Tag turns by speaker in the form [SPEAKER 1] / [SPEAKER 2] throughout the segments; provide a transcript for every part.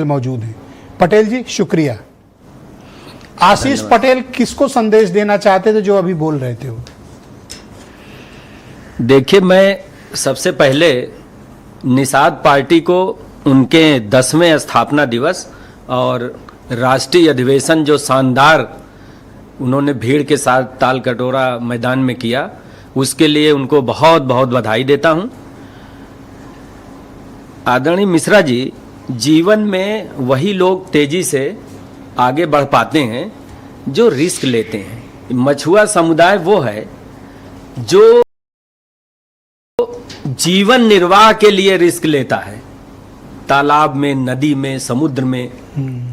[SPEAKER 1] मौजूद हैं। पटेल जी शुक्रिया। आशीष पटेल किसको संदेश देना चाहते थे जो अभी बोल रहे थे वो?
[SPEAKER 2] देखिए, मैं सबसे पहले निषाद पार्टी को उनके 10वें स्थापना दिवस और राष्ट्रीय अधिवेशन जो शानदार उन्होंने भीड़ के साथ ताल कटोरा मैदान में किया, उसके लिए उनको बहुत बहुत बधाई देता हूं। आदरणीय मिश्रा जी, जीवन में वही लोग तेजी से आगे बढ़ पाते हैं जो रिस्क लेते हैं। मछुआ समुदाय वो है जो जीवन निर्वाह के लिए रिस्क लेता है। तालाब में, नदी में, समुद्र में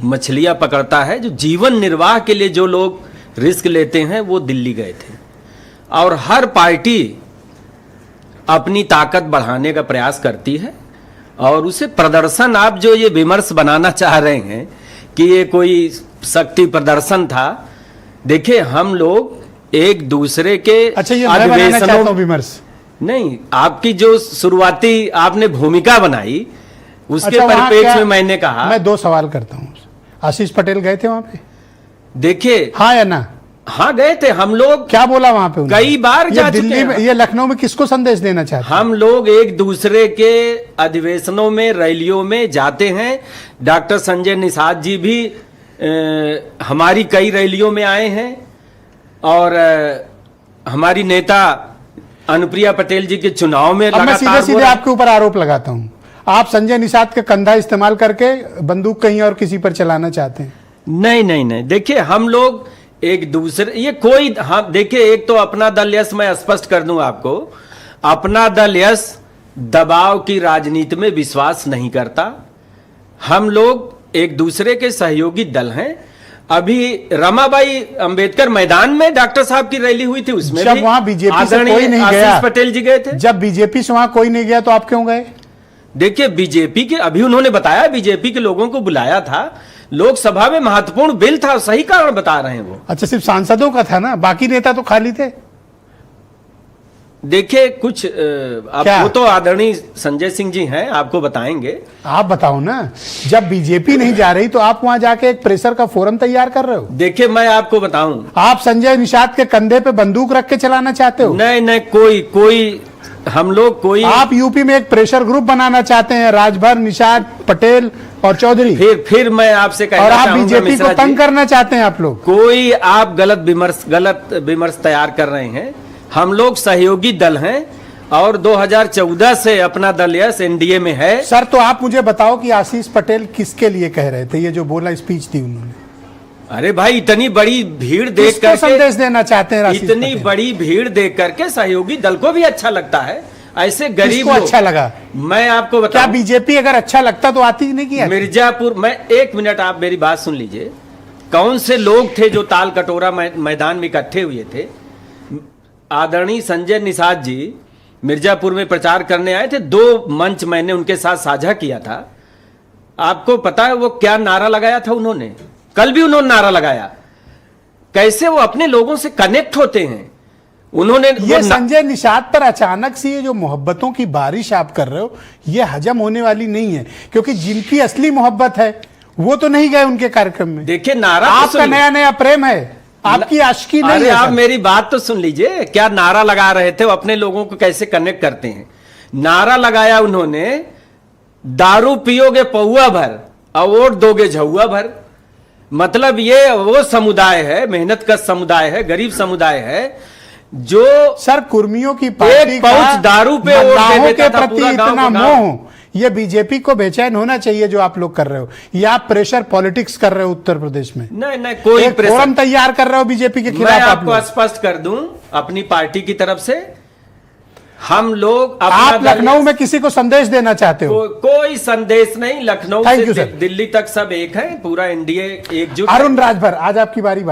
[SPEAKER 2] मछलियां पकड़ता है। जो जीवन निर्वाह के लिए जो लोग रिस्क लेते हैं वो दिल्ली गए थे। और हर पार्टी अपनी ताकत बढ़ाने का प्रयास करती है और उसे प्रदर्शन, आप जो ये विमर्श बनाना चाह रहे हैं कि ये कोई शक्ति प्रदर्शन था, देखिए हम लोग एक दूसरे के
[SPEAKER 1] अधिवेशनों विमर्श
[SPEAKER 2] नहीं, आपकी जो शुरुआती आपने भूमिका बनाई उसके परिप्रेक्ष्य में मैंने कहा।
[SPEAKER 1] मैं दो सवाल करता हूँ। आशीष पटेल गए थे वहां पे?
[SPEAKER 2] देखिए,
[SPEAKER 1] हाँ या ना?
[SPEAKER 2] हाँ गए थे हम लोग।
[SPEAKER 1] क्या बोला वहां पे?
[SPEAKER 2] कई बार जा चुके
[SPEAKER 1] दिल्ली में, ये लखनऊ में किसको संदेश देना चाहते हैं?
[SPEAKER 2] हम लोग एक दूसरे के अधिवेशनों में, रैलियों में जाते हैं। डॉक्टर संजय निषाद जी भी हमारी कई रैलियों में आए हैं और हमारी नेता अनुप्रिया पटेल जी के चुनाव में
[SPEAKER 1] लगातार। मैं सीधे सीधे आपके ऊपर आरोप लगाता हूं, आप संजय निषाद का कंधा इस्तेमाल करके बंदूक कहीं और किसी पर चलाना चाहते हैं।
[SPEAKER 2] नहीं नहीं नहीं, देखिए हम लोग एक दूसरे, ये कोई, हाँ देखिए, एक तो अपना दल यश, मैं स्पष्ट कर दूं आपको, अपना दल यश दबाव की राजनीति में विश्वास नहीं करता। हम लोग एक दूसरे के सहयोगी दल हैं। अभी रमाबाई अंबेडकर मैदान में डॉक्टर साहब की रैली हुई थी, उसमें
[SPEAKER 1] जब वहां बीजेपी से कोई नहीं गया,
[SPEAKER 2] आशीष पटेल जी गए थे।
[SPEAKER 1] जब बीजेपी से वहां कोई नहीं गया तो आप क्यों गए?
[SPEAKER 2] देखिए, बीजेपी के, अभी उन्होंने बताया बीजेपी के लोगों को बुलाया था, लोकसभा में महत्वपूर्ण बिल था, सही कारण बता रहे हैं वो।
[SPEAKER 1] अच्छा, सिर्फ सांसदों का था ना, बाकी नेता तो खाली थे।
[SPEAKER 2] देखिए कुछ वो तो आदरणीय संजय सिंह जी हैं, आपको बताएंगे।
[SPEAKER 1] आप बताओ ना, जब बीजेपी नहीं जा रही तो आप वहां जाके एक प्रेशर का फोरम तैयार कर रहे हो।
[SPEAKER 2] देखिए मैं आपको बताऊं,
[SPEAKER 1] आप संजय निषाद के कंधे पे बंदूक रख के चलाना चाहते हो?
[SPEAKER 2] नहीं नहीं, कोई हम लोग कोई,
[SPEAKER 1] आप यूपी में एक प्रेशर ग्रुप बनाना चाहते हैं, राजभर, निषाद, पटेल और चौधरी।
[SPEAKER 2] फिर मैं आपसे कहना
[SPEAKER 1] और आप
[SPEAKER 2] चाहूंगा,
[SPEAKER 1] बीजेपी को तंग करना चाहते हैं आप लोग।
[SPEAKER 2] कोई आप गलत विमर्श तैयार कर रहे हैं। हम लोग सहयोगी दल हैं और 2014 से अपना दल यश एनडीए में है।
[SPEAKER 1] सर, तो आप मुझे बताओ कि आशीष पटेल किसके लिए कह रहे थे? ये जो बोला स्पीच दी उन्होंने।
[SPEAKER 2] अरे भाई, इतनी बड़ी भीड़ देख कर
[SPEAKER 1] संदेश देना चाहते हैं?
[SPEAKER 2] इतनी बड़ी भीड़ देख करके सहयोगी दल को भी अच्छा लगता है। ऐसे गरीब
[SPEAKER 1] को अच्छा लगा?
[SPEAKER 2] मैं आपको बताऊं,
[SPEAKER 1] क्या बीजेपी अगर अच्छा लगता तो आती ही नहीं किया?
[SPEAKER 2] मिर्जापुर में, एक मिनट आप मेरी बात सुन लीजिए। कौन से लोग थे जो ताल कटोरा मैदान में इकट्ठे हुए थे? आदरणीय संजय निषाद जी मिर्जापुर में प्रचार करने आए थे। 2 मंच मैंने उनके साथ साझा किया था। आपको पता है वो क्या नारा लगाया था उन्होंने? कल भी उन्होंने नारा लगाया। कैसे वो अपने लोगों से कनेक्ट होते हैं। उन्होंने
[SPEAKER 1] ये संजय निषाद पर अचानक से ये जो मोहब्बतों की बारिश आप कर रहे हो, ये हजम होने वाली नहीं है, क्योंकि जिनकी असली मोहब्बत है वो तो नहीं गए उनके कार्यक्रम में।
[SPEAKER 2] देखिए, नारा
[SPEAKER 1] आपका नया नया प्रेम है, आपकी आशिकी नहीं है।
[SPEAKER 2] आप मेरी बात तो सुन लीजिए। क्या नारा लगा रहे थे, वो अपने लोगों को कैसे कनेक्ट करते हैं। नारा लगाया उन्होंने, दारू पियोगे पौआ भर और वोट दोगे झौआ भर। मतलब ये वो समुदाय है, मेहनत का समुदाय है, गरीब समुदाय है, जो
[SPEAKER 1] सर कुर्मियों की पार्टी
[SPEAKER 2] एक पाउच दारू पे वोट दे देता था।
[SPEAKER 1] प्रति इतना मोह, ये बीजेपी को बेचैन होना चाहिए जो आप लोग कर रहे हो। ये आप प्रेशर पॉलिटिक्स कर रहे हो उत्तर प्रदेश में।
[SPEAKER 2] नहीं, कोई
[SPEAKER 1] फोरम तैयार कर रहे हो बीजेपी के खिलाफ।
[SPEAKER 2] मैं आपको स्पष्ट कर दूं, अपनी पार्टी की तरफ से हम लोग,
[SPEAKER 1] आप लखनऊ में किसी को संदेश देना चाहते हो?
[SPEAKER 2] कोई संदेश नहीं। लखनऊ से दिल्ली तक सब एक है, पूरा एनडीए एकजुट।
[SPEAKER 1] अरुण राजभर, आज आपकी बारी।